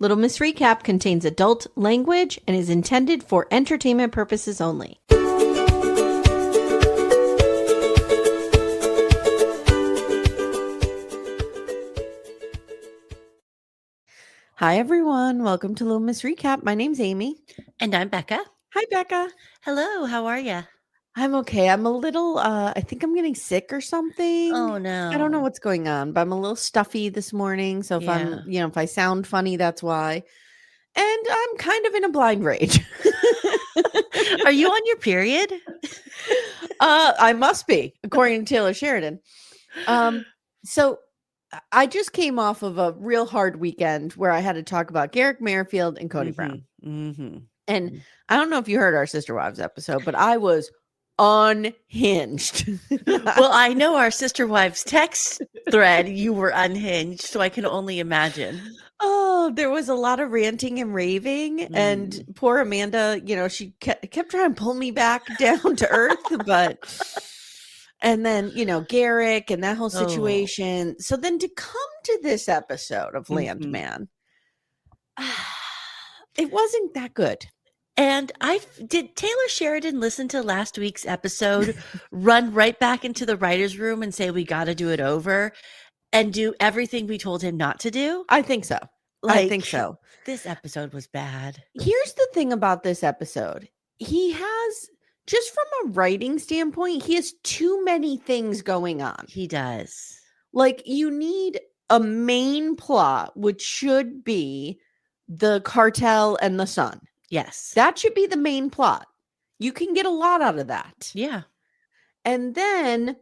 Little Miss Recap contains adult language and is intended for entertainment purposes only. Hi, everyone. Welcome to Little Miss Recap. My name's Amy. And I'm Becca. Hi, Becca. Hello, how are you? I'm okay. I'm a little, I think I'm getting sick or something. Oh, no. I don't know what's going on, but I'm a little stuffy this morning. So if I sound funny, that's why. And I'm kind of in a blind rage. Are you on your period? I must be, according to Taylor Sheridan. So I just came off of a real hard weekend where I had to talk about Garrick Merrifield and Cody Brown. And I don't know if you heard our Sister Wives episode, but I was unhinged. Well, I know our Sister Wives text thread, you were unhinged, so I can only imagine. Oh, there was a lot of ranting and raving, and poor Amanda, she kept trying to pull me back down to earth, and then, Garrick and that whole situation. So then to come to this episode of Landman, it wasn't that good. And did Taylor Sheridan listen to last week's episode, run right back into the writer's room and say, we got to do it over and do everything we told him not to do? I think so. I think so. This episode was bad. Here's the thing about this episode. He has, just from a writing standpoint, he has too many things going on. He does. Like, you need a main plot, which should be the cartel and the son. Yes. That should be the main plot. You can get a lot out of that. Yeah. And then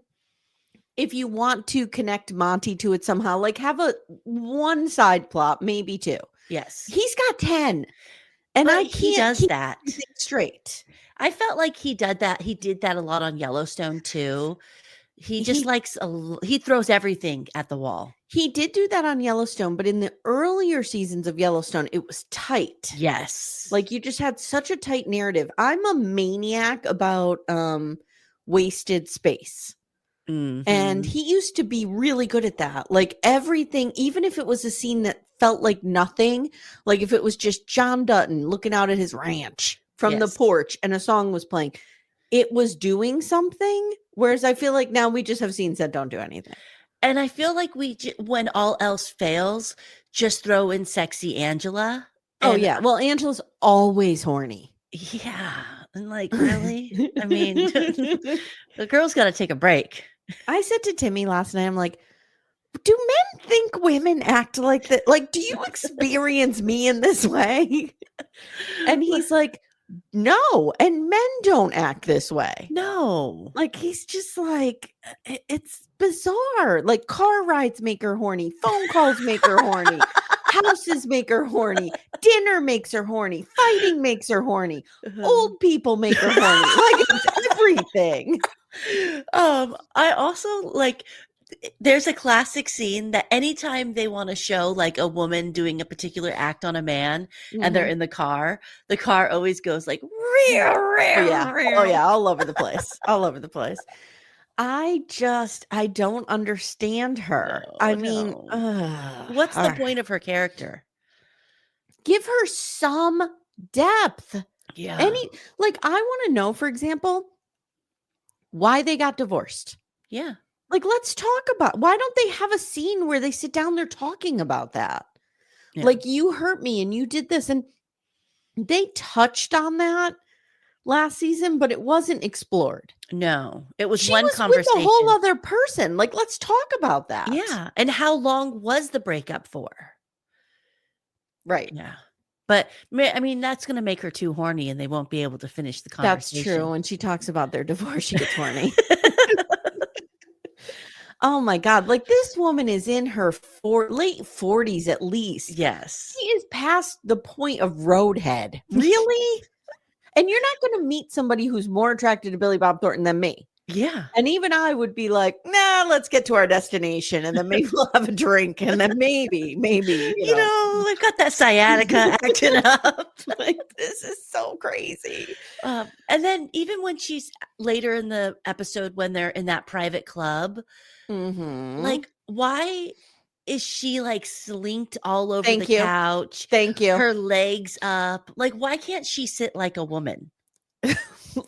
if you want to connect Monty to it somehow, like have one side plot, maybe two. Yes. He's got 10. And but I can't he does keep that straight. I felt like he did that. He did that a lot on Yellowstone too. He just he throws everything at the wall. He did do that on Yellowstone, but in the earlier seasons of Yellowstone, it was tight. Yes. Like you just had such a tight narrative. I'm a maniac about wasted space. And he used to be really good at that. Like everything, even if it was a scene that felt like nothing, like if it was just John Dutton looking out at his ranch from the porch and a song was playing, it was doing something. Whereas I feel like now we just have scenes that don't do anything. And I feel like when all else fails, just throw in sexy Angela. Oh, yeah. Well, Angela's always horny. Yeah. And like, really? I mean, the girl's got to take a break. I said to Timmy last night, I'm like, do men think women act like that? Like, do you experience me in this way? And he's like, no. And men don't act this way. No. Like, he's just like, it's bizarre. Like, car rides make her horny. Phone calls make her horny. Houses make her horny. Dinner makes her horny. Fighting makes her horny. Old people make her horny. Like, it's everything. I also like, there's a classic scene that anytime they want to show like a woman doing a particular act on a man and they're in the car always goes like, oh yeah, all over the place. All over the place. I don't understand her. What's the point of her character? Give her some depth. Yeah. I want to know, for example, why they got divorced. Yeah. Like, let's talk about, why don't they have a scene where they sit down, they're talking about that? Yeah. Like, you hurt me and you did this. And they touched on that last season, but it wasn't explored. No, it was she one was conversation with a whole other person. Like, let's talk about that. Yeah. And how long was the breakup for? Right. Yeah. But I mean, that's going to make her too horny and they won't be able to finish the conversation. That's true. When she talks about their divorce, she gets horny. Oh my God. Like, this woman is in her late 40s at least. Yes. She is past the point of roadhead. Really? And you're not going to meet somebody who's more attracted to Billy Bob Thornton than me. Yeah. And even I would be like, nah, let's get to our destination and then maybe we'll have a drink. And then maybe, I've got that sciatica acting up. Like, this is so crazy. And then even when she's later in the episode, when they're in that private club, like, why is she like slinked all over Thank the you. couch? Thank you. Her legs up. Like, why can't she sit like a woman?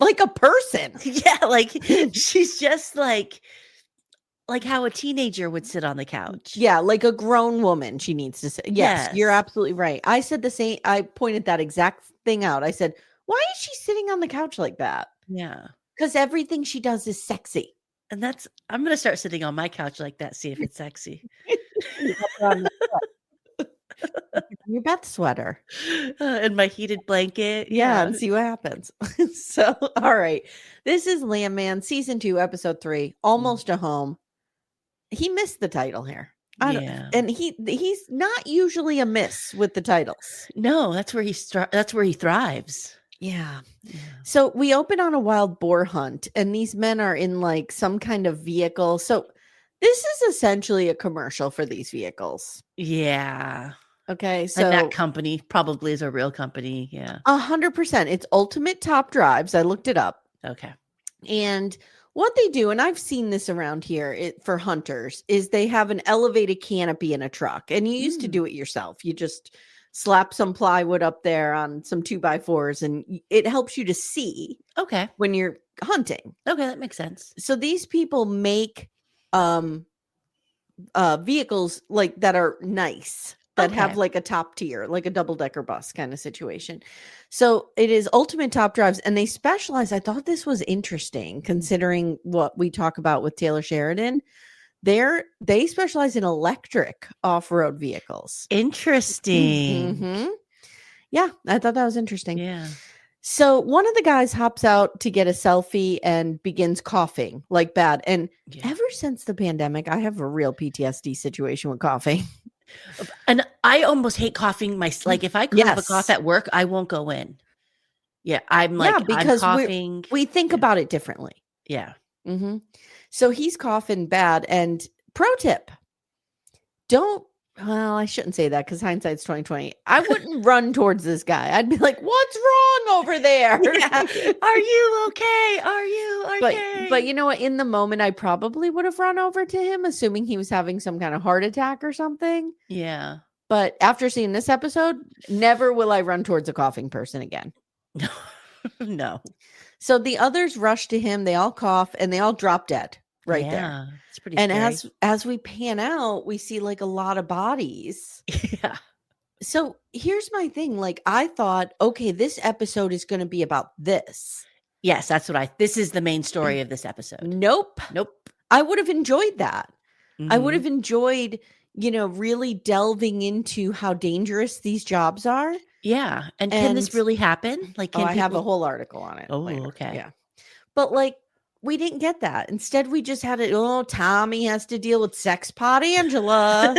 Like a person. Yeah, like she's just like how a teenager would sit on the couch. Yeah, like a grown woman she needs to sit. Yes, you're Yes. absolutely right. I said the same. I pointed that exact thing out. I said, why is she sitting on the couch like that? Yeah. Because everything she does is sexy. And I'm gonna start sitting on my couch like that, see if it's sexy. Your Beth sweater. And my heated blanket. Yeah, and see what happens. So, all right. This is Landman season 2, episode 3, Almost a Home. He missed the title here. Yeah. And he's not usually a miss with the titles. No, that's where he thrives. Yeah. So we open on a wild boar hunt, and these men are in like some kind of vehicle. So this is essentially a commercial for these vehicles. Yeah. Okay. So And that company probably is a real company. Yeah. 100%. It's Ultimate Top Drives. I looked it up. Okay. And what they do, and I've seen this around here for hunters, is they have an elevated canopy in a truck. And you used to do it yourself. You just slap some plywood up there on some 2x4s, and it helps you to see Okay. when you're hunting. Okay, that makes sense. So these people make vehicles like that are nice, that have like a top tier, like a double-decker bus kind of situation. So it is Ultimate Top Drives, and they specialize. I thought this was interesting considering what we talk about with Taylor Sheridan. They specialize in electric off-road vehicles. Interesting. Mm-hmm. Yeah, I thought that was interesting. Yeah. So one of the guys hops out to get a selfie and begins coughing like bad. And ever since the pandemic, I have a real PTSD situation with coughing. And I almost hate coughing. Like if I have a cough at work, I won't go in. Yeah, I'm like, because I'm coughing. We think about it differently. Yeah. Mm-hmm. So he's coughing bad. And pro tip, well, I shouldn't say that because hindsight's 2020. I wouldn't run towards this guy. I'd be like, "What's wrong over there? Yeah. Are you okay? Are you okay?" But you know what? In the moment, I probably would have run over to him, assuming he was having some kind of heart attack or something. Yeah. But after seeing this episode, never will I run towards a coughing person again. No. So the others rush to him. They all cough and they all drop dead. Right there. It's pretty scary. As we pan out, we see like a lot of bodies. Yeah. So here's my thing. Like I thought, okay, this episode is going to be about this. Yes, this is the main story of this episode. Nope. I would have enjoyed that. I would have enjoyed, really delving into how dangerous these jobs are. Yeah. And can this really happen? Like, I have a whole article on it. Oh, later. okay. Yeah. But like, we didn't get that. Instead, we just had it. Oh, Tommy has to deal with sex pot Angela.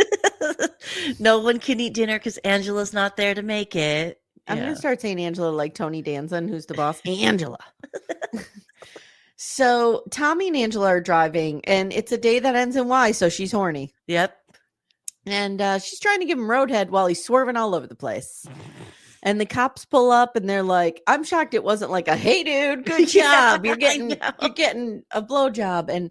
No one can eat dinner because Angela's not there to make it. I'm going to start saying Angela like Tony Danza, who's the boss. Angela. So Tommy and Angela are driving, and it's a day that ends in Y, so she's horny. Yep. And she's trying to give him roadhead while he's swerving all over the place. And the cops pull up and they're like, I'm shocked it wasn't like a, hey, dude, good job. You're getting a blowjob. And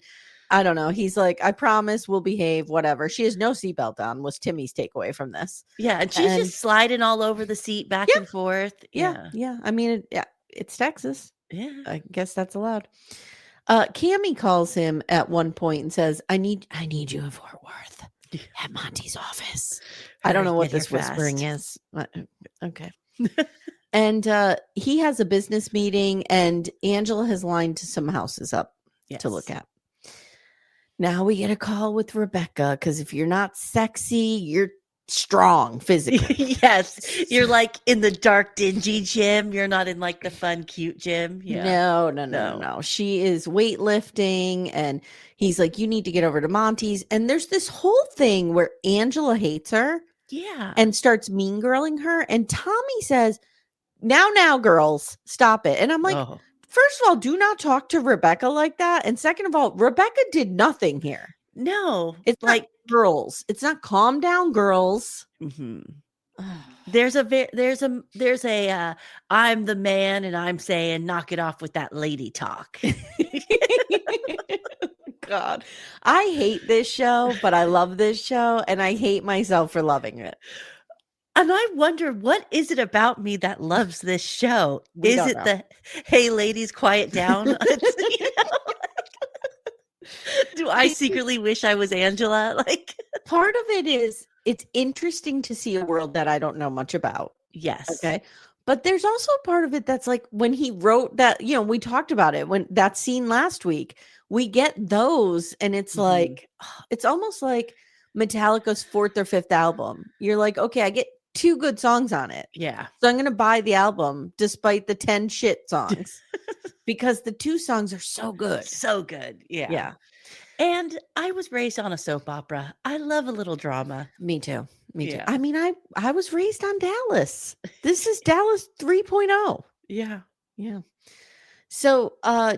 I don't know. He's like, I promise we'll behave, whatever. She has no seatbelt on, was Timmy's takeaway from this. Yeah. And she's just sliding all over the seat back and forth. Yeah. I mean, it's Texas. Yeah. I guess that's allowed. Cami calls him at one point and says, I need you in Fort Worth at Monty's office. I don't know what this whispering is. Okay. And he has a business meeting, and Angela has lined some houses up to look at. Now we get a call with Rebecca, because if you're not sexy, you're strong physically. Yes. You're like in the dark, dingy gym. You're not in like the fun, cute gym. Yeah. No. She is weightlifting, and he's like, you need to get over to Monty's. And there's this whole thing where Angela hates her. Yeah. And starts mean girling her. And Tommy says, now, girls, stop it. And I'm like, first of all, do not talk to Rebecca like that. And second of all, Rebecca did nothing here. No. It's like girls. It's not calm down, girls. Mm-hmm. There's a I'm the man and I'm saying knock it off with that lady talk. God. I hate this show, but I love this show, and I hate myself for loving it. And I wonder, what is it about me that loves this show? We Is don't it know. the, hey, ladies, quiet down? Do I secretly wish I was Angela? Like, Part of it is it's interesting to see a world that I don't know much about. yes. Okay. But there's also a part of it that's like when he wrote that, we talked about it when that scene last week, we get those and it's like, it's almost like Metallica's 4th or 5th album. You're like, okay, I get 2 good songs on it. Yeah. So I'm going to buy the album despite the 10 shit songs because the 2 songs are so good. So good. Yeah. Yeah. And I was raised on a soap opera. I love a little drama. Me too. Me too. Yeah. I mean, I was raised on Dallas. This is Dallas 3.0. Yeah. Yeah. So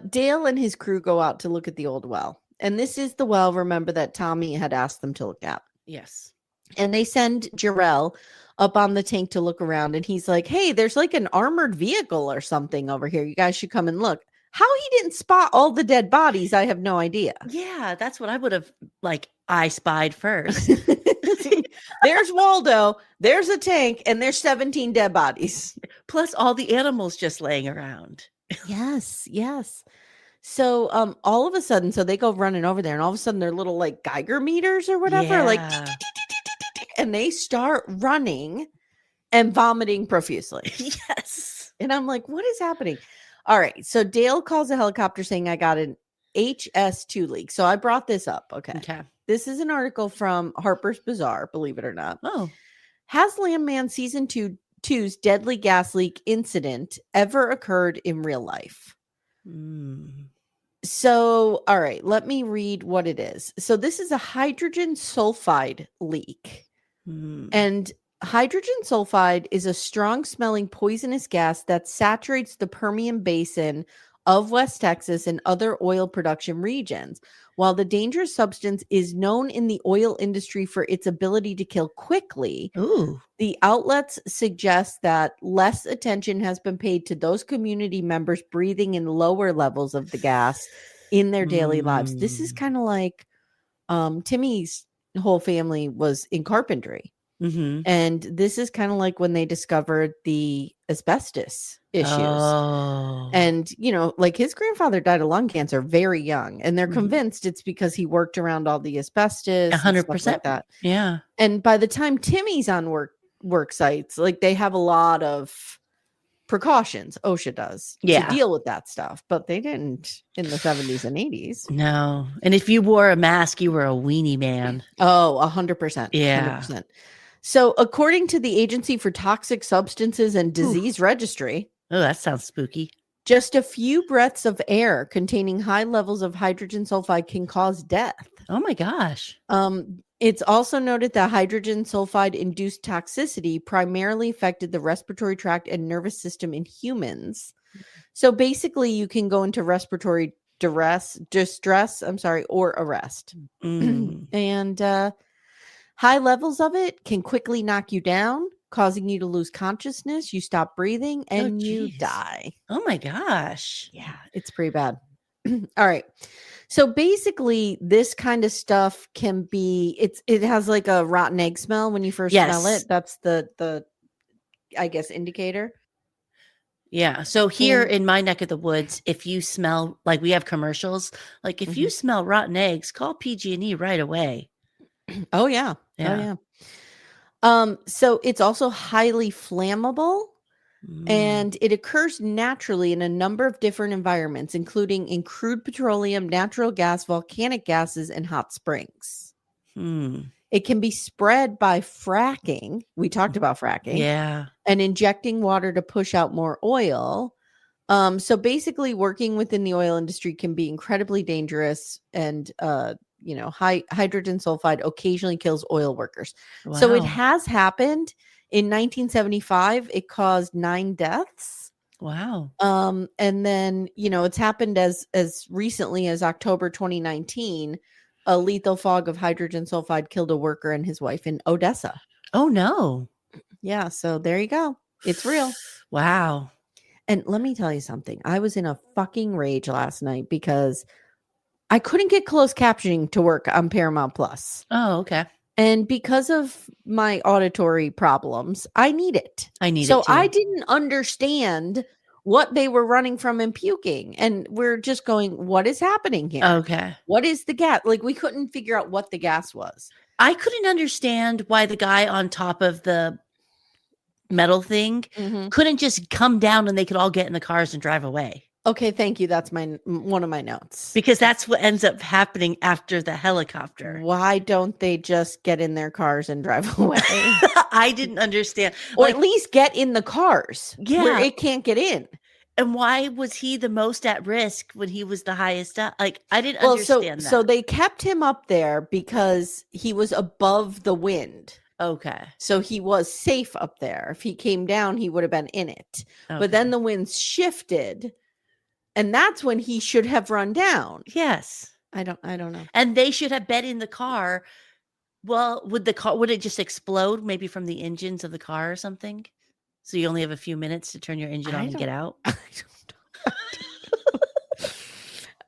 Dale and his crew go out to look at the old well. And this is the well, remember, that Tommy had asked them to look at. Yes. And they send Jarrell up on the tank to look around. And he's like, hey, there's like an armored vehicle or something over here. You guys should come and look. How he didn't spot all the dead bodies, I have no idea. Yeah, that's what I would have, I spied first. There's Waldo, there's a tank, and there's 17 dead bodies. Plus all the animals just laying around. Yes, yes. So all of a sudden, so they go running over there, and all of a sudden they're little like Geiger meters or whatever, like, and they start running and vomiting profusely. Yes. And I'm like, what is happening? All right. So Dale calls a helicopter saying I got an HS2 leak. So I brought this up. Okay. This is an article from Harper's Bazaar, believe it or not. Oh. Has Landman season 2's deadly gas leak incident ever occurred in real life? So, all right, let me read what it is. So this is a hydrogen sulfide leak. And hydrogen sulfide is a strong smelling poisonous gas that saturates the Permian Basin of West Texas and other oil production regions. While the dangerous substance is known in the oil industry for its ability to kill quickly, the outlets suggest that less attention has been paid to those community members breathing in lower levels of the gas in their daily lives. This is kind of like Timmy's whole family was in carpentry. And this is kind of like when they discovered the asbestos issues. And, like his grandfather died of lung cancer very young. And they're convinced it's because he worked around all the asbestos. 100% like that. Yeah. And by the time Timmy's on work sites, like they have a lot of precautions. OSHA does to deal with that stuff. But they didn't in the 70s and 80s. No. And if you wore a mask, you were a weenie man. Oh, 100%. Yeah. 100%. So, according to the Agency for Toxic Substances and Disease Registry, oh, that sounds spooky. Just a few breaths of air containing high levels of hydrogen sulfide can cause death. Oh my gosh. It's also noted that hydrogen sulfide induced toxicity primarily affected the respiratory tract and nervous system in humans. So basically, you can go into respiratory distress, or arrest. And high levels of it can quickly knock you down, causing you to lose consciousness. You stop breathing and you die. Oh my gosh. Yeah, it's pretty bad. All right. So basically, this kind of stuff can be, it has like a rotten egg smell when you first smell it. That's the I guess, indicator. Yeah. So here in my neck of the woods, if you smell, like we have commercials, like if you smell rotten eggs, call PG&E right away. Oh yeah. So it's also highly flammable. And it occurs naturally in a number of different environments, including in crude petroleum, natural gas, volcanic gases, and hot springs. It can be spread by fracking. We talked about fracking. Yeah. And injecting water to push out more oil. So basically, working within the oil industry can be incredibly dangerous. And, hydrogen sulfide occasionally kills oil workers. Wow. So it has happened. In 1975, it caused 9 deaths. Wow. And then, it's happened as recently as October 2019. A lethal fog of hydrogen sulfide killed a worker and his wife in Odessa. Oh, no. Yeah. So there you go. It's real. Wow. And let me tell you something. I was in a fucking rage last night because I couldn't get closed captioning to work on Paramount Plus. Oh, okay. And because of my auditory problems, I need it. I need it So too. I didn't understand what they were running from and puking. And we're just going, what is happening here? Okay. What is the gas? Like, we couldn't figure out what the gas was. I couldn't understand why the guy on top of the metal thing couldn't just come down and they could all get in the cars and drive away. Okay, thank you. That's one of my notes. Because that's what ends up happening after the helicopter. Why don't they just get in their cars and drive away? I didn't understand. Or at least get in the cars where Yeah. it can't get in. And why was he the most at risk when he was the highest up? Like, I didn't understand that. So they kept him up there because he was above the wind. Okay. So he was safe up there. If he came down, he would have been in it. Okay. But then the winds shifted, and that's when he should have run down. Yes. I don't know. And they should have been in the car. Well, would it just explode maybe from the engines of the car or something? So you only have a few minutes to turn your engine on and get out?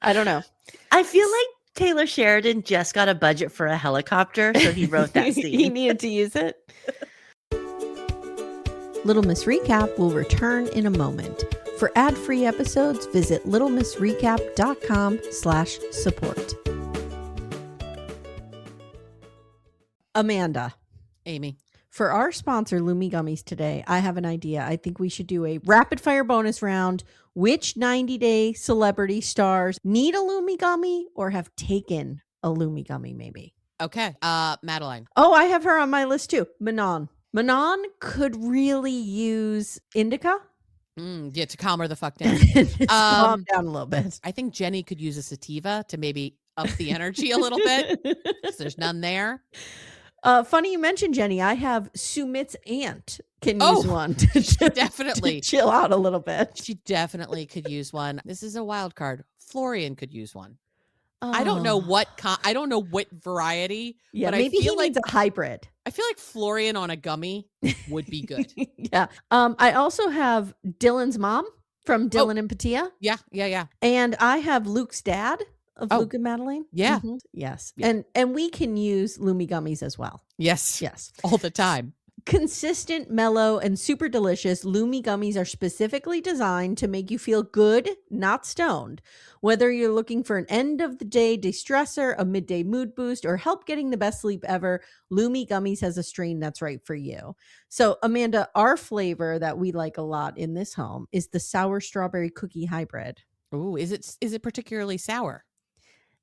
I don't know. I feel like Taylor Sheridan just got a budget for a helicopter, so he wrote that scene. He needed to use it. Little Miss Recap will return in a moment. For ad-free episodes, visit littlemissrecap.com/support. Amanda. Amy. For our sponsor, Lumi Gummies today, I have an idea. I think we should do a rapid fire bonus round. Which 90-day celebrity stars need a Lumi Gummy or have taken a Lumi Gummy maybe? Okay. Madeline. Oh, I have her on my list too. Manon. Manon could really use indica. Yeah, to calm her the fuck down. Calm down a little bit. I think Jenny could use a sativa to maybe up the energy a little bit. Because there's none there. Funny you mentioned Jenny. I have Sumit's aunt can use one definitely to chill out a little bit. She definitely could use one. This is a wild card. Florian could use one. I don't know what variety. Yeah, but maybe I feel he like needs a hybrid. I feel like Florian on a gummy would be good. Yeah. I also have Dylan's mom from Dylan and Patia. Yeah. And I have Luke's dad of Luke and Madeline. Yeah. Mm-hmm. Yes. Yeah. And we can use Lumi Gummies as well. Yes. Yes. All the time. Consistent, mellow, and super delicious, Lumi Gummies are specifically designed to make you feel good, not stoned. Whether you're looking for an end-of-the-day de-stressor, a midday mood boost, or help getting the best sleep ever, Lumi Gummies has a strain that's right for you. So, Amanda, our flavor that we like a lot in this home is the sour strawberry cookie hybrid. Ooh, is it particularly sour?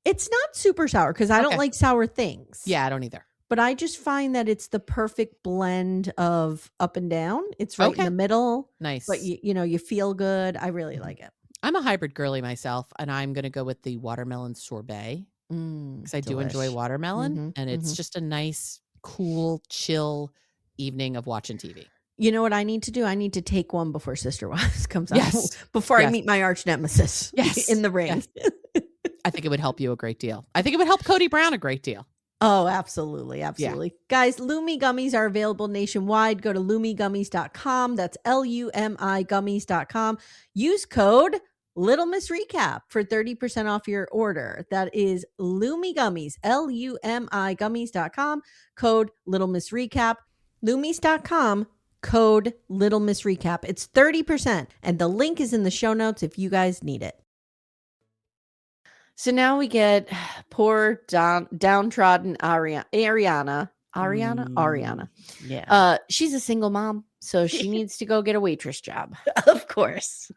It's not super sour because I don't like sour things. Yeah, I don't either. But I just find that it's the perfect blend of up and down. It's right in the middle. Nice. But you feel good. I really like it. I'm a hybrid girly myself, and I'm going to go with the watermelon sorbet because I do enjoy watermelon, and it's just a nice, cool, chill evening of watching TV. You know what I need to do? I need to take one before Sister Wives comes out. Before I meet my arch nemesis in the ring. Yes. I think it would help you a great deal. I think it would help Cody Brown a great deal. Oh, absolutely. Absolutely. Yeah. Guys, Lumi Gummies are available nationwide. Go to lumigummies.com. That's LUMI gummies.com. Use code Little Miss Recap for 30% off your order. That is Lumi Gummies, LUMI gummies.com. Code Little Miss Recap. Lumis.com. Code Little Miss Recap. It's 30%. And the link is in the show notes if you guys need it. So now we get poor downtrodden Ariana. Yeah. She's a single mom, so she needs to go get a waitress job. Of course.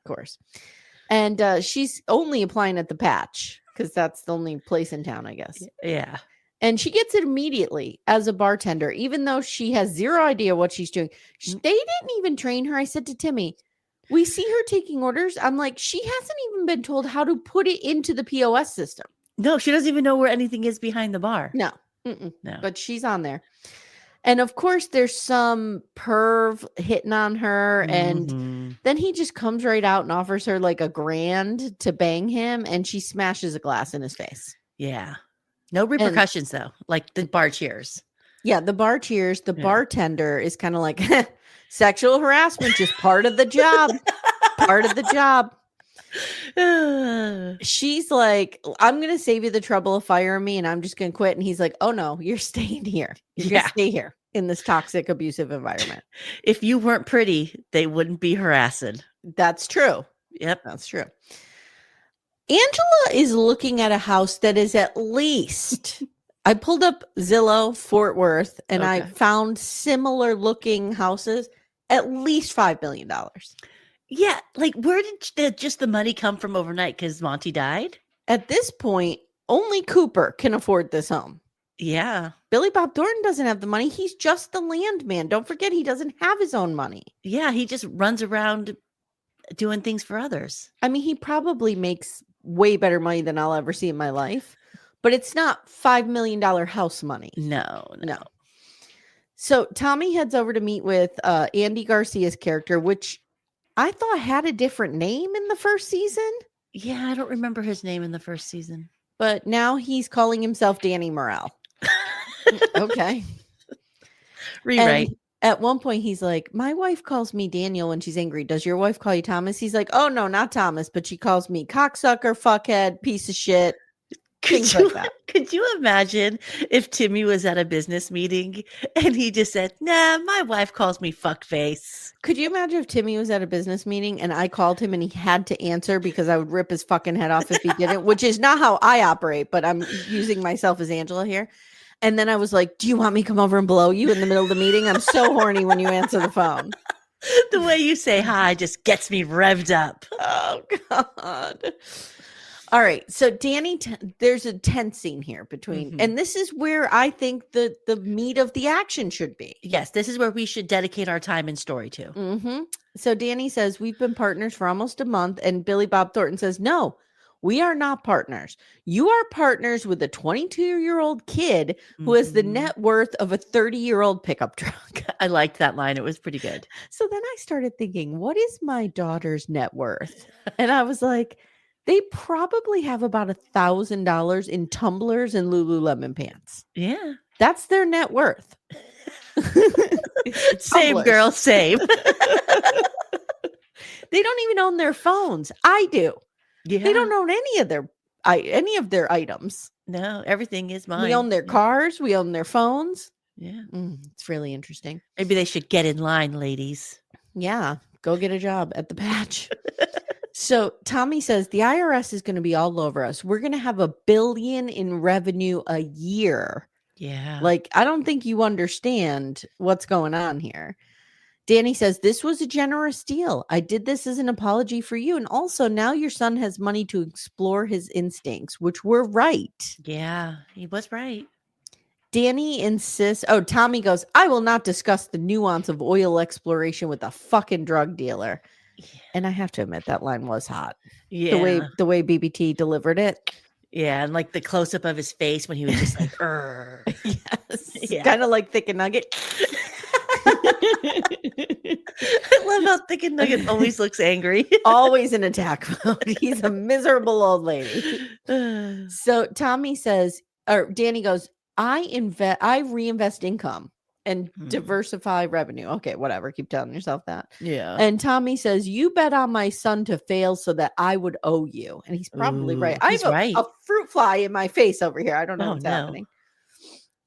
And she's only applying at the Patch because that's the only place in town, I guess. Yeah. And she gets it immediately as a bartender, even though she has zero idea what she's doing. They didn't even train her. I said to Timmy, we see her taking orders. I'm like, she hasn't even been told how to put it into the POS system. No, she doesn't even know where anything is behind the bar. No. No. But she's on there. And of course, there's some perv hitting on her. And then he just comes right out and offers her like $1,000 to bang him. And she smashes a glass in his face. Yeah. No repercussions, though. Like the bar cheers. Yeah, the bar cheers. The bartender is kind of like, sexual harassment, just part of the job. Part of the job. She's like, I'm going to save you the trouble of firing me and I'm just going to quit. And he's like, oh no, you're staying here. You're going to stay here in this toxic, abusive environment. If you weren't pretty, they wouldn't be harassing. That's true. Yep. That's true. Angela is looking at a house that is at least, I pulled up Zillow Fort Worth and I found similar looking houses, at least $5 million. Yeah. Like, where did just the money come from overnight? Because Monty died? At this point, only Cooper can afford this home. Yeah. Billy Bob Thornton doesn't have the money. He's just the landman. Don't forget, he doesn't have his own money. Yeah. He just runs around doing things for others. I mean, he probably makes way better money than I'll ever see in my life, but it's not $5 million house money. No. So Tommy heads over to meet with Andy Garcia's character, which I thought had a different name in the first season. Yeah, I don't remember his name in the first season. But now he's calling himself Danny Morrell. Okay. Rewrite. And at one point, he's like, my wife calls me Daniel when she's angry. Does your wife call you Thomas? He's like, oh, no, not Thomas, but she calls me cocksucker, fuckhead, piece of shit. Things like that. Could you imagine if Timmy was at a business meeting and he just said, nah, my wife calls me fuckface? Could you imagine if Timmy was at a business meeting and I called him and he had to answer because I would rip his fucking head off if he didn't, which is not how I operate, but I'm using myself as Angela here. And then I was like, do you want me to come over and blow you in the middle of the meeting? I'm so horny when you answer the phone. The way you say hi just gets me revved up. Oh, God. All right. So Danny, there's a tense scene here between, and this is where I think the meat of the action should be. Yes, this is where we should dedicate our time and story to. So Danny says, we've been partners for almost a month. And Billy Bob Thornton says, no, we are not partners. You are partners with a 22-year-old kid who has the net worth of a 30-year-old pickup truck. I liked that line. It was pretty good. So then I started thinking, what is my daughter's net worth? And I was like, they probably have about $1,000 in tumblers and Lululemon pants. Yeah. That's their net worth. Same, girl, same. They don't even own their phones. I do. Yeah. They don't own any of their items. No, everything is mine. We own their cars. We own their phones. Yeah. It's really interesting. Maybe they should get in line, ladies. Yeah. Go get a job at the patch. So Tommy says the IRS is going to be all over us. We're going to have $1 billion in revenue a year. Yeah. Like, I don't think you understand what's going on here. Danny says, this was a generous deal. I did this as an apology for you. And also now your son has money to explore his instincts, which were right. Yeah, he was right. Danny insists. Oh, Tommy goes, I will not discuss the nuance of oil exploration with a fucking drug dealer. Yeah. And I have to admit that line was hot. Yeah. The way BBT delivered it. Yeah. And like the close up of his face when he was just like, yes. Yeah. Kind of like Thick and Nugget. I love how Thick and Nugget always looks angry. Always in attack mode. He's a miserable old lady. So Tommy says, or Danny goes, I reinvest income and diversify revenue. Okay, whatever. Keep telling yourself that. Yeah. And Tommy says, you bet on my son to fail so that I would owe you. And he's probably right. I have a fruit fly in my face over here. I don't know what's happening.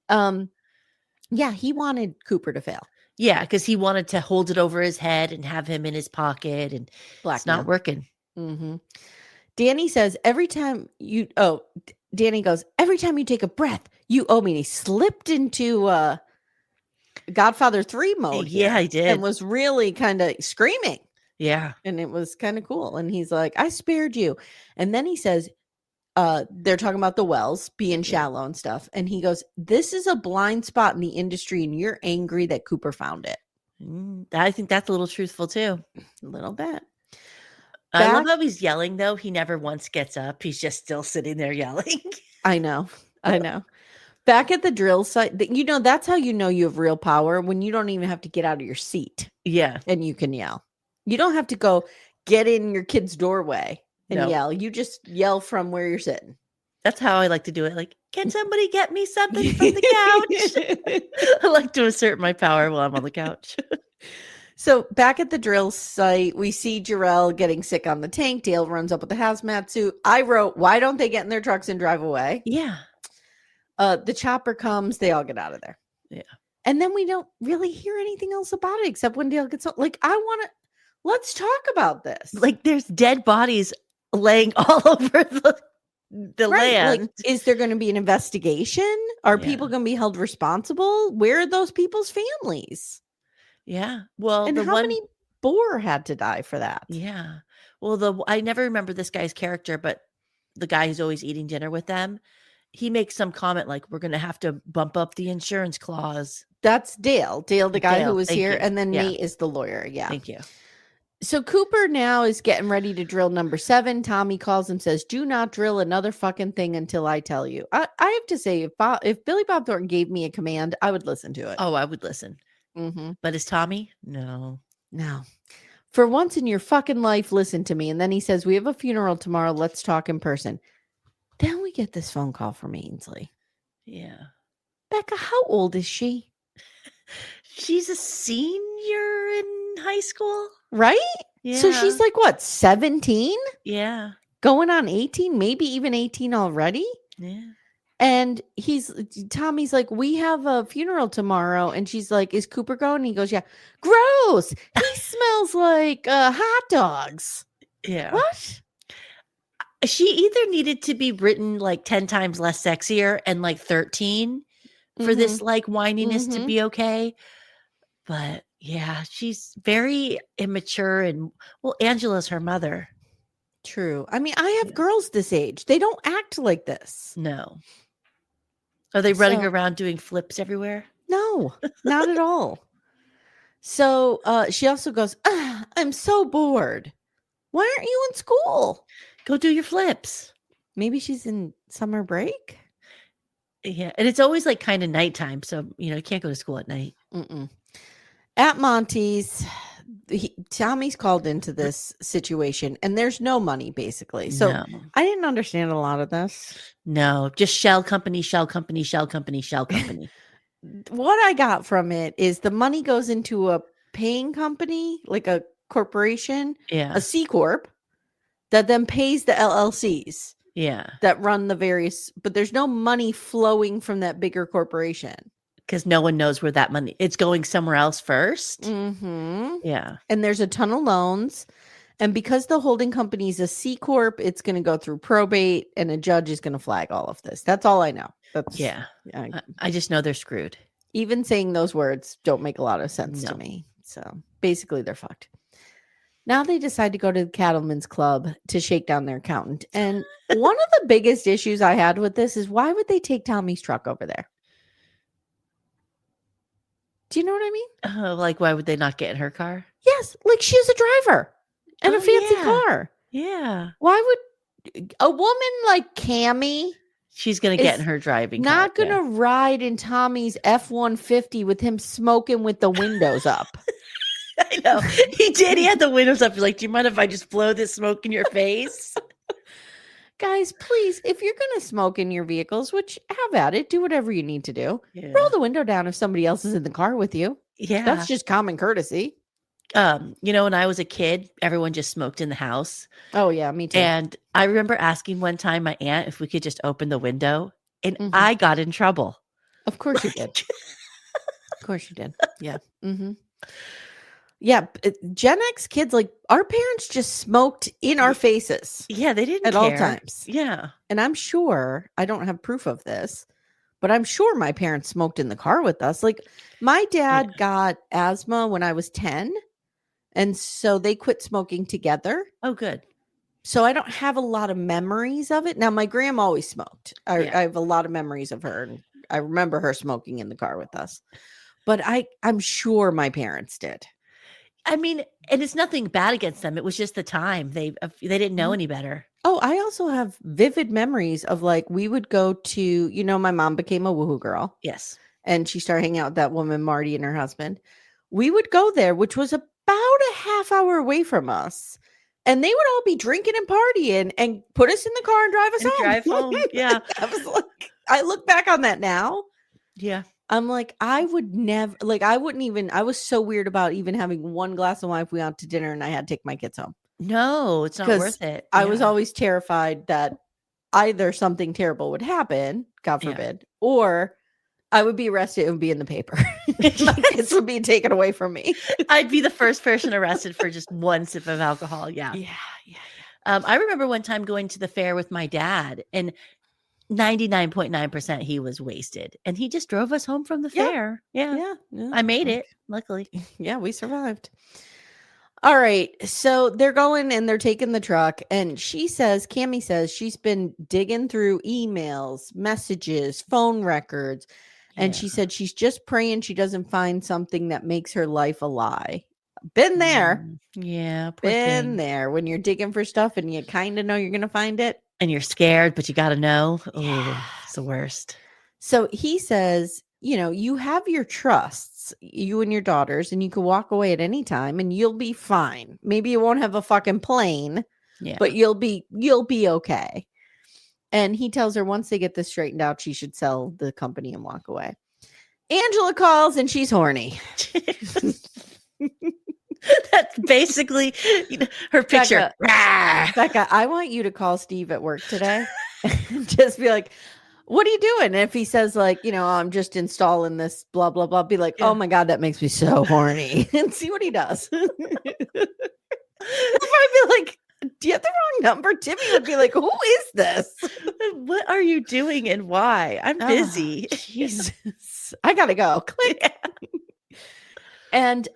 Yeah, he wanted Cooper to fail. Yeah, because he wanted to hold it over his head and have him in his pocket, and it's not working. Danny says, Danny goes, every time you take a breath, you owe me. And he slipped into Godfather 3 mode. Yeah, I did. And was really kind of screaming. Yeah. And it was kind of cool. And he's like, I spared you. And then he says, they're talking about the wells being shallow and stuff. And he goes, this is a blind spot in the industry. And you're angry that Cooper found it. I think that's a little truthful too. A little bit. I love how he's yelling though. He never once gets up. He's just still sitting there yelling. I know. Back at the drill site, that's how you know you have real power, when you don't even have to get out of your seat. Yeah. And you can yell. You don't have to go get in your kid's doorway and yell. You just yell from where you're sitting. That's how I like to do it. Like, can somebody get me something from the couch? I like to assert my power while I'm on the couch. So back at the drill site, we see Jarrell getting sick on the tank. Dale runs up with the hazmat suit. I wrote, why don't they get in their trucks and drive away? Yeah. The chopper comes. They all get out of there. Yeah. And then we don't really hear anything else about it except when Dale gets home. Like, let's talk about this. Like, there's dead bodies laying all over the land. Like, is there going to be an investigation? Are people going to be held responsible? Where are those people's families? Yeah. Well, and how many boar had to die for that? Yeah. Well, I never remember this guy's character, but the guy who's always eating dinner with them, he makes some comment like, we're going to have to bump up the insurance clause. That's Dale. Dale, the guy who was here. You. And then Nate is the lawyer. Yeah. Thank you. So Cooper now is getting ready to drill number 7. Tommy calls him, says, do not drill another fucking thing until I tell you. I have to say, if Billy Bob Thornton gave me a command, I would listen to it. Oh, I would listen. Mm-hmm. But is Tommy? No. For once in your fucking life, listen to me. And then he says, we have a funeral tomorrow. Let's talk in person. Then we get this phone call from Ainsley. Yeah. Becca, how old is she? She's a senior in high school. Right? Yeah. So she's like, what, 17? Yeah. Going on 18, maybe even 18 already? Yeah. And Tommy's like, we have a funeral tomorrow. And she's like, is Cooper going? And he goes, yeah. Gross. He smells like hot dogs. Yeah. What? She either needed to be written like 10 times less sexier and like 13 for this like whininess to be okay. But yeah, she's very immature. And well, Angela's her mother. True. I mean, I have girls this age. They don't act like this. No. Are they running around doing flips everywhere? No, not at all. So she also goes, I'm so bored. Why aren't you in school? Go do your flips. Maybe she's in summer break. Yeah. And it's always like kind of nighttime. So, you can't go to school at night. At Monty's, Tommy's called into this situation and there's no money basically. So I didn't understand a lot of this. No, just shell company, shell company, shell company, shell company. What I got from it is the money goes into a paying company, like a corporation, a C Corp, that then pays the LLCs. Yeah. That run the various, but there's no money flowing from that bigger corporation. Because no one knows where that money, it's going somewhere else first. Yeah. And there's a ton of loans. And because the holding company is a C Corp, it's going to go through probate and a judge is going to flag all of this. That's all I know. I just know they're screwed. Even saying those words don't make a lot of sense to me. So basically they're fucked. Now they decide to go to the Cattlemen's Club to shake down their accountant. And one of the biggest issues I had with this is why would they take Tommy's truck over there? Do you know what I mean? Like, why would they not get in her car? Yes. Like she's a driver and a fancy car. Yeah. Why would a woman like Cami? She's going to get in her driving car. Not going to ride in Tommy's F-150 with him smoking with the windows up. I know. He did. He had the windows up. He's like, do you mind if I just blow this smoke in your face? Guys, please, if you're going to smoke in your vehicles, which have at it, do whatever you need to do. Roll the window down if somebody else is in the car with you. Yeah. That's just common courtesy. When I was a kid, everyone just smoked in the house. Oh, yeah, me too. And I remember asking one time my aunt if we could just open the window, and I got in trouble. Of course you did. Of course you did. Yeah. Yeah, Gen X kids, like our parents just smoked in our faces. Yeah, they didn't at care. all times. Yeah. And I'm sure, I don't have proof of this, but I'm sure my parents smoked in the car with us. Like my dad got asthma when I was 10. And so they quit smoking together. Oh, good. So I don't have a lot of memories of it. Now, my grandma always smoked. I have a lot of memories of her. And I remember her smoking in the car with us. But I'm sure my parents did. I mean, and it's nothing bad against them. It was just the time. They didn't know any better. Oh, I also have vivid memories of like we would go to, my mom became a woohoo girl. Yes. And she started hanging out with that woman, Marty, and her husband. We would go there, which was about a half hour away from us. And they would all be drinking and partying and put us in the car and drive us home. Drive home. Yeah. I was like, I look back on that now. Yeah. I'm like, I would never, like, I wouldn't even, I was so weird about even having one glass of wine if we went out to dinner and I had to take my kids home. No, it's not worth it. I was always terrified that either something terrible would happen, God forbid, or I would be arrested and be in the paper. My kids would be taken away from me. I'd be the first person arrested for just one sip of alcohol. Yeah. I remember one time going to the fair with my dad, and 99.9% he was wasted, and he just drove us home from the fair. Yeah. I made it, luckily. Yeah, we survived. All right. So they're going and they're taking the truck, and Cami says she's been digging through emails, messages, phone records. And she said she's just praying she doesn't find something that makes her life a lie. Been there. Yeah. Been there when you're digging for stuff and you kind of know you're going to find it. And you're scared, but you got to know. Oh, it's the worst. So he says, you have your trusts, you and your daughters, and you can walk away at any time and you'll be fine. Maybe you won't have a fucking plane, but you'll be okay. And he tells her once they get this straightened out, she should sell the company and walk away. Angela calls and she's horny. That's basically her picture. Becca, I want you to call Steve at work today and just be like, what are you doing? And if he says like, I'm just installing this blah, blah, blah, be like, oh my God, that makes me so horny. And see what he does. If I'd be like, do you have the wrong number? Timmy would be like, who is this? What are you doing and why? I'm busy. Jesus. I gotta go. Click. And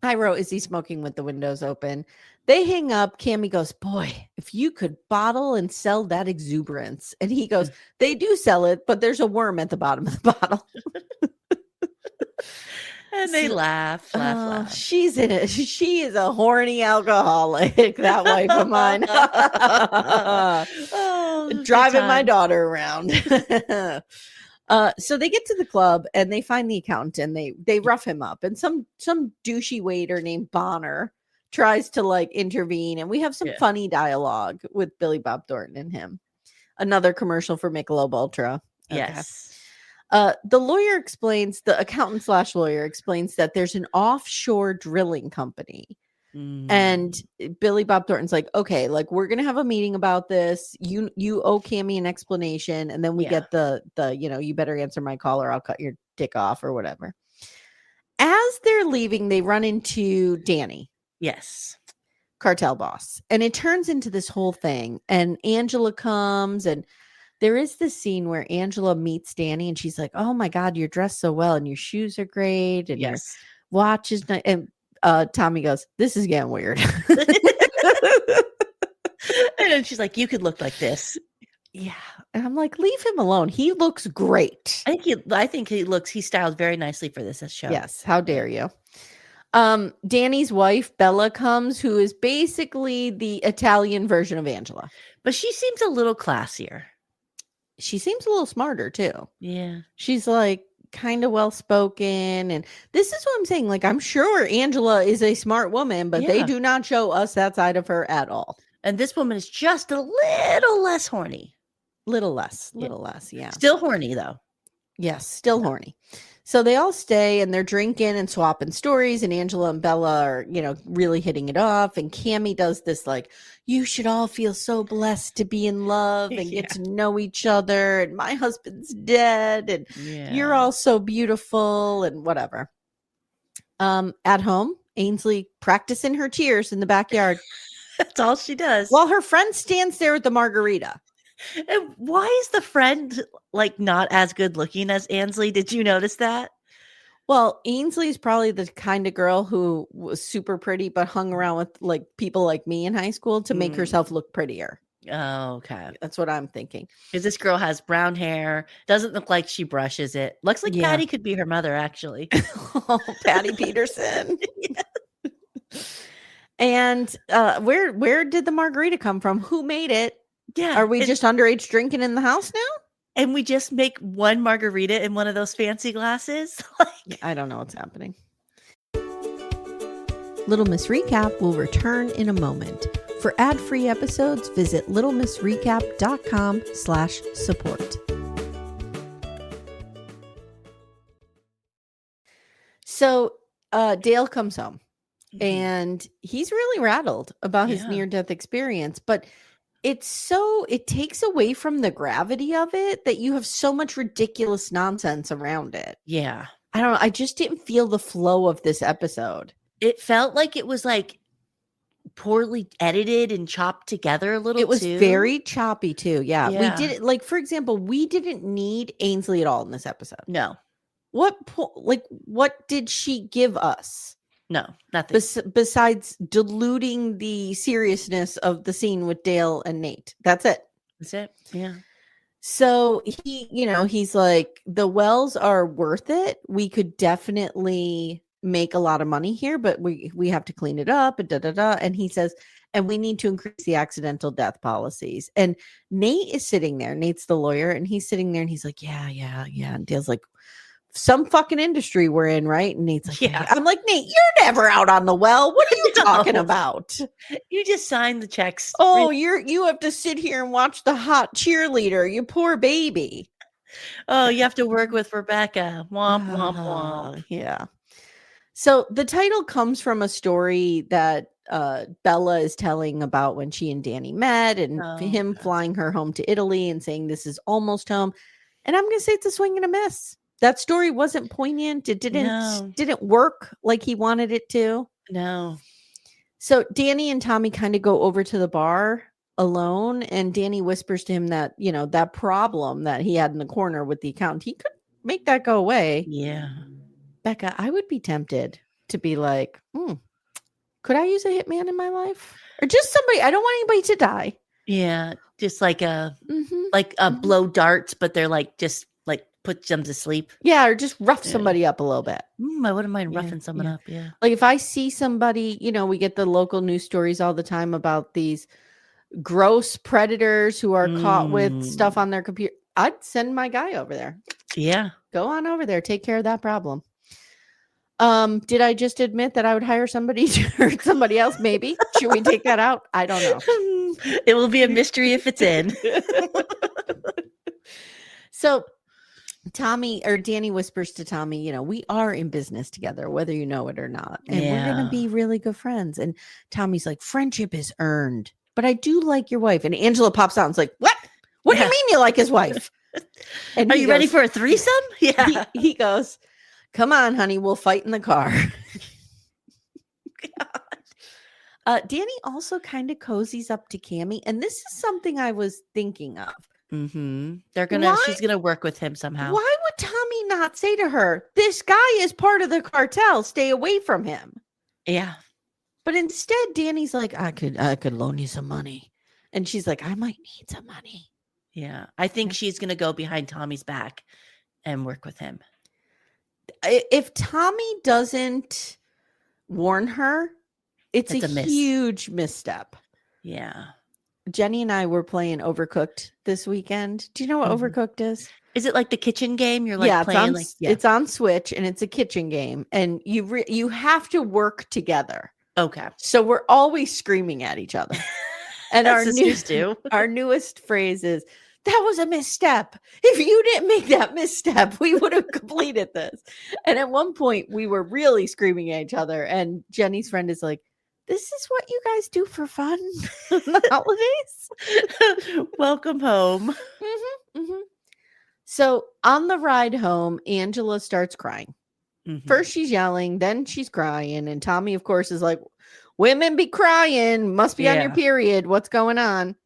I wrote, is he smoking with the windows open? They hang up. Cami goes, boy, if you could bottle and sell that exuberance. And he goes, they do sell it, but there's a worm at the bottom of the bottle. And they laugh. She's in it. She is a horny alcoholic, that wife of mine. Driving my daughter around. So they get to the club and they find the accountant and they rough him up. And some douchey waiter named Bonner tries to like intervene. And we have some funny dialogue with Billy Bob Thornton and him. Another commercial for Michelob Ultra. Okay. Yes. The accountant / lawyer explains that there's an offshore drilling company. And Billy Bob Thornton's like, okay, like we're gonna have a meeting about this. You owe Cami an explanation, and then we get the you better answer my call or I'll cut your dick off or whatever. As they're leaving, they run into Danny. Yes. Cartel boss. And it turns into this whole thing. And Angela comes, and there is this scene where Angela meets Danny and she's like, oh my God, you're dressed so well and your shoes are great and your watch is nice. And Tommy goes, this is getting weird. And then she's like, you could look like this. Yeah. And I'm like, leave him alone. He looks great. I think he's styled very nicely for this show. Yes. How dare you? Danny's wife, Bella, comes, who is basically the Italian version of Angela. But she seems a little classier. She seems a little smarter too. Yeah. She's like kind of well-spoken. And this is what I'm saying. Like, I'm sure Angela is a smart woman, but they do not show us that side of her at all. And this woman is just a little less horny. Little less. Yeah. Still horny though. Yes. Still horny. So they all stay and they're drinking and swapping stories, and Angela and Bella are, really hitting it off. And Cami does this like, you should all feel so blessed to be in love and get to know each other. And my husband's dead and you're all so beautiful and whatever. At home, Ainsley practicing her tears in the backyard. That's all she does. While her friend stands there with the margarita. And why is the friend like not as good looking as Ainsley? Did you notice that? Well, Ainsley's probably the kind of girl who was super pretty, but hung around with like people like me in high school to make herself look prettier. Oh, okay. That's what I'm thinking. Because this girl has brown hair, doesn't look like she brushes it. Looks like Patty could be her mother, actually. Oh, Patty Peterson. And where did the margarita come from? Who made it? Yeah. Are we just underage drinking in the house now? And we just make one margarita in one of those fancy glasses? I don't know what's happening. Little Miss Recap will return in a moment. For ad-free episodes, visit littlemissrecap.com/support. So Dale comes home and he's really rattled about his near-death experience, but it takes away from the gravity of it that you have so much ridiculous nonsense around it. Yeah. I don't know. I just didn't feel the flow of this episode. It felt like it was like poorly edited and chopped together a little. It was very choppy too. Yeah. We did it. Like, for example, we didn't need Ainsley at all in this episode. No. What did she give us? No, nothing. Besides diluting the seriousness of the scene with Dale and Nate. That's it. That's it. Yeah. So he's like, the wells are worth it. We could definitely make a lot of money here, but we have to clean it up and And he says, and we need to increase the accidental death policies. And Nate is sitting there. Nate's the lawyer, and he's sitting there and he's like, yeah. And Dale's like, some fucking industry we're in, right? And Nate's like, yeah. I'm like, Nate, you're never out on the well. What are you talking about? You just signed the checks. Oh, you have to sit here and watch the hot cheerleader, you poor baby. Oh, you have to work with Rebecca. Womp, womp, womp. Yeah. So the title comes from a story that Bella is telling about when she and Danny met and him flying her home to Italy and saying this is almost home. And I'm going to say it's a swing and a miss. That story wasn't poignant. It didn't work like he wanted it to. No. So Danny and Tommy kind of go over to the bar alone, and Danny whispers to him that, that problem that he had in the corner with the accountant, he could make that go away. Yeah. Becca, I would be tempted to be like, could I use a hitman in my life? Or just somebody, I don't want anybody to die. Yeah. Just like blow darts, but they're like, just like put them to sleep. Yeah. Or just rough somebody up a little bit. I wouldn't mind roughing someone up. Yeah. Like if I see somebody, we get the local news stories all the time about these gross predators who are caught with stuff on their computer. I'd send my guy over there. Yeah. Go on over there. Take care of that problem. Did I just admit that I would hire somebody to hurt somebody else? Maybe. Should we take that out? I don't know. It will be a mystery if it's in. So Danny whispers to Tommy, we are in business together, whether you know it or not. And we're going to be really good friends. And Tommy's like, friendship is earned, but I do like your wife. And Angela pops out and's like, what? What do you mean you like his wife? And are you ready for a threesome? Yeah. He goes, come on, honey, we'll fight in the car. Danny also kind of cozies up to Cami, and this is something I was thinking of. She's gonna work with him somehow. Why would Tommy not say to her, this guy is part of the cartel, stay away from him? Yeah. But instead, Danny's like, I could loan you some money. And she's like, I might need some money. Yeah. I think she's gonna go behind Tommy's back and work with him. If Tommy doesn't warn her, it's a huge misstep. Yeah. Jenny and I were playing Overcooked this weekend. Do you know what Overcooked is? Is it like the kitchen game? You're like playing it's on Switch and it's a kitchen game, and you have to work together. Okay. So we're always screaming at each other. And our newest phrase is, that was a misstep. If you didn't make that misstep, we would have completed this. And at one point, we were really screaming at each other. And Jenny's friend is like, this is what you guys do for fun on the holidays? Welcome home. So on the ride home, Angela starts crying. First she's yelling, then she's crying. And Tommy, of course, is like, women be crying. Must be on your period. What's going on?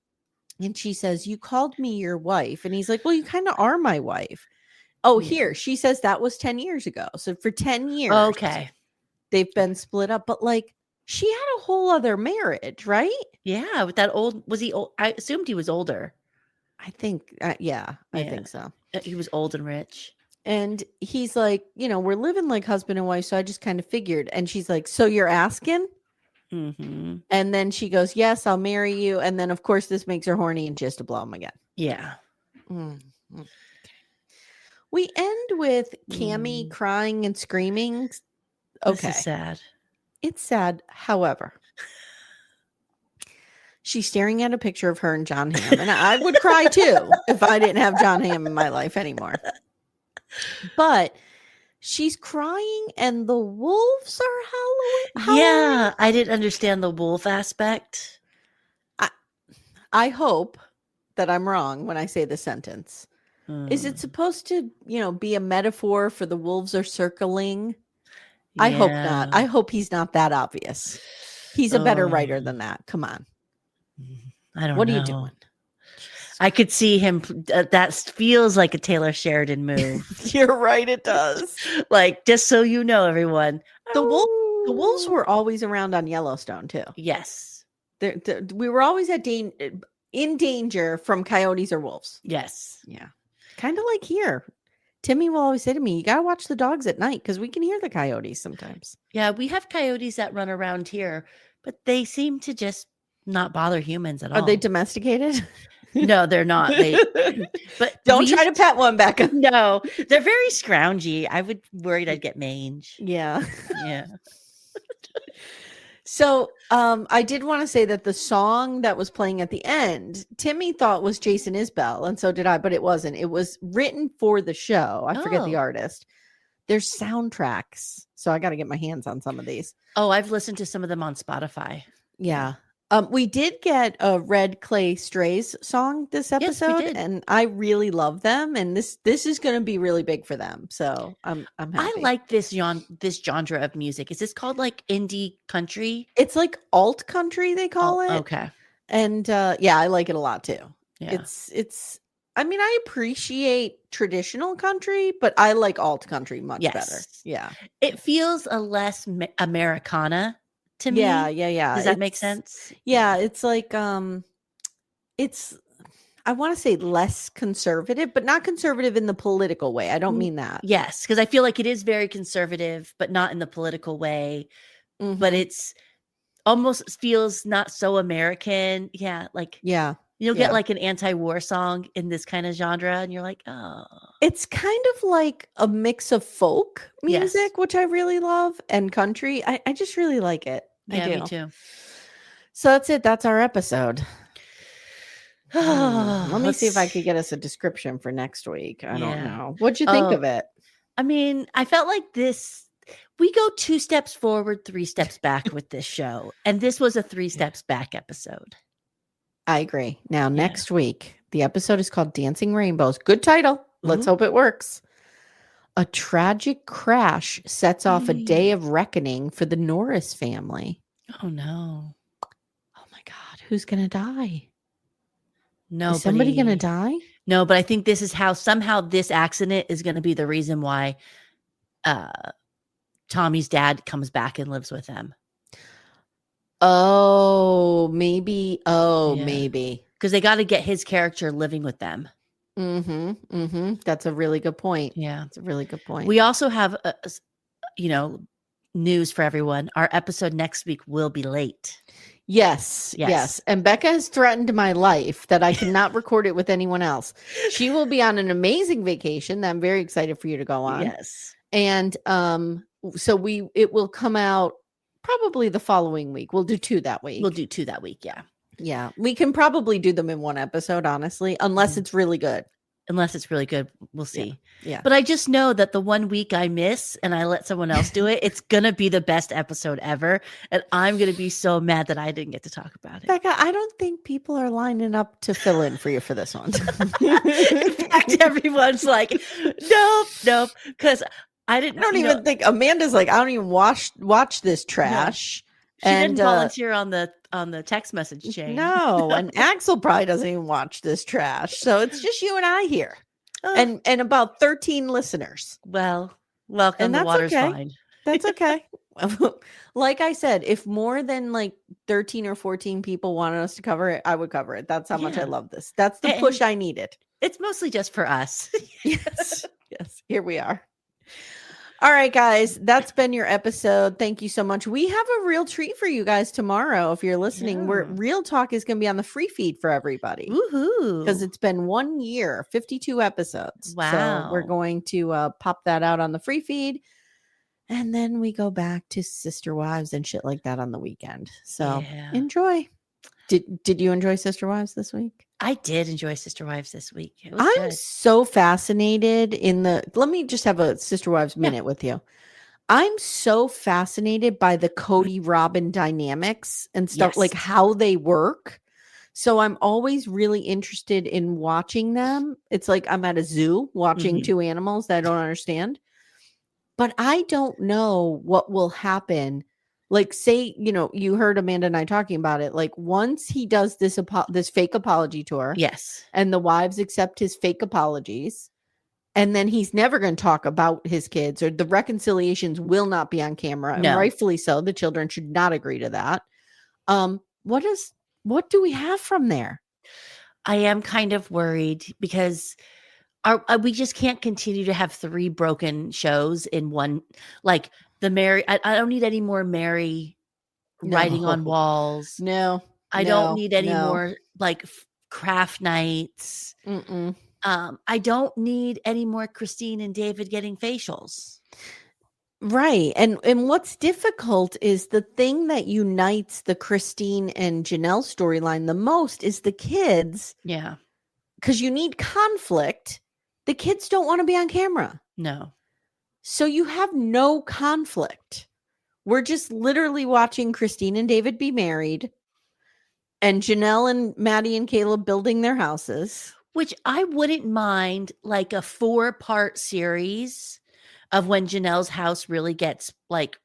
And she says, you called me your wife. And he's like, well, you kind of are my wife. Oh, here. She says that was 10 years ago. So for 10 years, okay, they've been split up. But like, she had a whole other marriage, right? Yeah. With that was he old? I assumed he was older. I think, I think so. He was old and rich. And he's like, we're living like husband and wife. So I just kind of figured. And she's like, so you're asking? And then she goes, yes, I'll marry you. And then, of course, this makes her horny and just to blow him again. Yeah. Okay. We end with Cami crying and screaming. Okay. This is sad. It's sad. However, she's staring at a picture of her and John Hamm. And I would cry too if I didn't have John Hamm in my life anymore. But she's crying and the wolves are howling. Yeah, I didn't understand the wolf aspect. I hope that I'm wrong when I say the sentence. Is it supposed to, be a metaphor for the wolves are circling? I hope not. I hope he's not that obvious. He's a better writer than that. Come on. I don't know. What are you doing? I could see him. That feels like a Taylor Sheridan move. You're right. It does. Like, just so you know, everyone. The wolves were always around on Yellowstone too. Yes. We were always in danger from coyotes or wolves. Yes. Yeah. Kind of like here. Timmy will always say to me, you got to watch the dogs at night because we can hear the coyotes sometimes. Yeah, we have coyotes that run around here, but they seem to just not bother humans at all. Are they domesticated? No, they're not. But don't try to pet one, Becca. No, they're very scroungy. I would worried I'd get mange. Yeah. Yeah. So I did want to say that the song that was playing at the end, Timmy thought was Jason Isbell, and so did I, but it wasn't. It was written for the show. I forget the artist. There's soundtracks, so I got to get my hands on some of these. Oh, I've listened to some of them on Spotify. Yeah. We did get a Red Clay Strays song this episode, yes, and I really love them. And this is going to be really big for them. So I'm happy. I like this genre of music. Is this called like indie country? It's like alt country, they call it. Okay. And yeah, I like it a lot too. Yeah. It's. I mean, I appreciate traditional country, but I like alt country much better. Yeah, it feels a less Americana to me. Yeah. Does that make sense? Yeah, it's like it's I want to say less conservative, but not conservative in the political way. I don't mean that. Yes, because I feel like it is very conservative, but not in the political way. Mm-hmm. But it's almost feels not so American. Yeah, like you'll get like an anti-war song in this kind of genre, and you're like, oh. It's kind of like a mix of folk music, which I really love, and country. I just really like it. Yeah, I do. Me too. So that's it. That's our episode. Let me see if I could get us a description for next week. I don't know. What'd you think of it? I mean, I felt like this. We go 2 steps forward, 3 steps back with this show. And this was a 3 steps back episode. I agree. Now, next week, the episode is called Dancing Rainbows. Good title. Let's hope it works. A tragic crash sets off a day of reckoning for the Norris family. Oh, no. Oh, my God. Who's going to die? Nobody. Is somebody going to die? No, but I think this is how somehow this accident is going to be the reason why Tommy's dad comes back and lives with them. Oh, maybe. Maybe. Because they got to get his character living with them. That's a really good point. Yeah. It's a really good point. We also have, news for everyone. Our episode next week will be late. Yes. And Becca has threatened my life that I cannot record it with anyone else. She will be on an amazing vacation that I'm very excited for you to go on. Yes. And so it will come out probably the following week. We'll do 2 that week. Yeah. Yeah. We can probably do them in one episode, honestly, unless it's really good. We'll see. Yeah. But I just know that the 1 week I miss and I let someone else do it, it's going to be the best episode ever. And I'm going to be so mad that I didn't get to talk about it. Becca, I don't think people are lining up to fill in for you for this one. In fact, everyone's like, nope. Because I don't even think Amanda's like, I don't even watch this trash. No. She didn't volunteer on the text message chain. No, and Axel probably doesn't even watch this trash. So it's just you and I here. And about 13 listeners. Well, welcome. And the water's fine. That's okay. Like I said, if more than like 13 or 14 people wanted us to cover it, I would cover it. That's how much I love this. That's the push I needed. It's mostly just for us. Yes. Here we are. All right, guys, that's been your episode. Thank you so much. We have a real treat for you guys tomorrow. If you're listening, Real Talk is going to be on the free feed for everybody. Woohoo! Because it's been 1 year, 52 episodes. Wow. So we're going to pop that out on the free feed. And then we go back to Sister Wives and shit like that on the weekend. So enjoy. Did you enjoy Sister Wives this week? I did enjoy Sister Wives this week. It was I'm good. so fascinated let me just have a Sister Wives minute with you. I'm so fascinated by the Cody Robin dynamics and stuff, like how they work. So I'm always really interested in watching them. It's like I'm at a zoo watching two animals that I don't understand. But I don't know what will happen. Like, say, you heard Amanda and I talking about it. Like, once he does this fake apology tour, and the wives accept his fake apologies, and then he's never going to talk about his kids, or the reconciliations will not be on camera, and rightfully so. The children should not agree to that. What do we have from there? I am kind of worried because we just can't continue to have 3 broken shows in one. Like the Mary, I don't need any more Mary writing on walls. No, I don't need any more like craft nights. I don't need any more Christine and David getting facials. Right. And what's difficult is the thing that unites the Christine and Janelle storyline the most is the kids. Yeah. Because you need conflict. The kids don't want to be on camera. No. So you have no conflict. We're just literally watching Christine and David be married, and Janelle and Maddie and Caleb building their houses. Which I wouldn't mind, like a 4-part series of when Janelle's house really gets like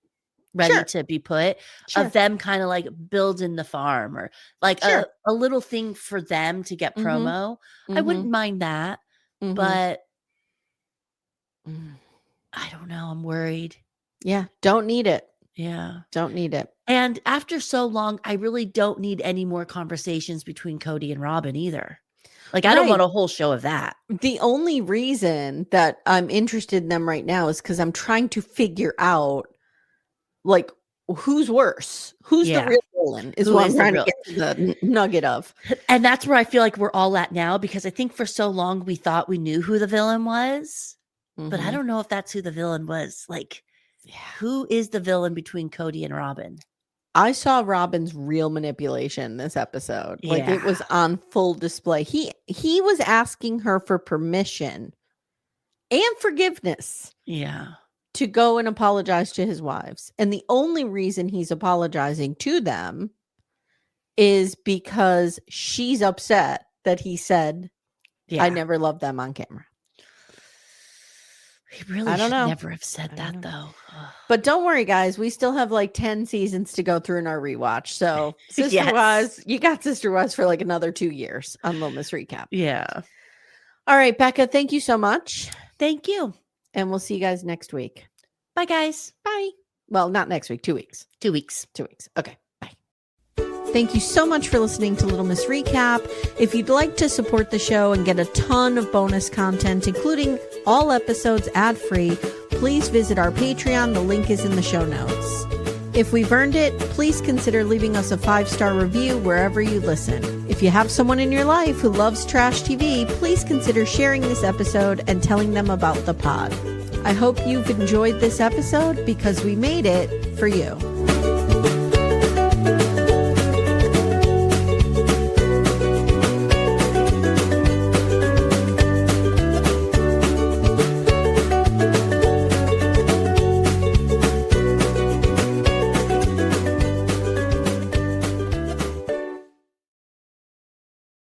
ready to be put, of them kind of like building the farm, or like a little thing for them to get promo. I wouldn't mind that, but I don't know. I'm worried. Yeah. Don't need it. Yeah. Don't need it. And after so long, I really don't need any more conversations between Cody and Robin either. Like, I don't want a whole show of that. The only reason that I'm interested in them right now is because I'm trying to figure out, like, who's worse? Who's the real villain is what I'm trying to get to the nugget of. And that's where I feel like we're all at now, because I think for so long we thought we knew who the villain was. But I don't know if that's who the villain was. Like, who is the villain between Cody and Robin? I saw Robin's real manipulation this episode. Like, it was on full display. He was asking her for permission and forgiveness. Yeah. To go and apologize to his wives. And the only reason he's apologizing to them is because she's upset that he said, I never loved them on camera. He really should never have said that, though. But don't worry, guys. We still have like 10 seasons to go through in our rewatch. So Sister Wives, you got Sister Wives for like another 2 years on Little Miss Recap. Yeah. All right, Becca, thank you so much. Thank you. And we'll see you guys next week. Bye, guys. Bye. Well, not next week, 2 weeks. 2 weeks. 2 weeks. Okay. Bye. Thank you so much for listening to Little Miss Recap. If you'd like to support the show and get a ton of bonus content, including all episodes ad-free, please visit our Patreon. The link is in the show notes. If we've earned it, please consider leaving us a 5-star review wherever you listen. If you have someone in your life who loves trash TV, please consider sharing this episode and telling them about the pod. I hope you've enjoyed this episode because we made it for you.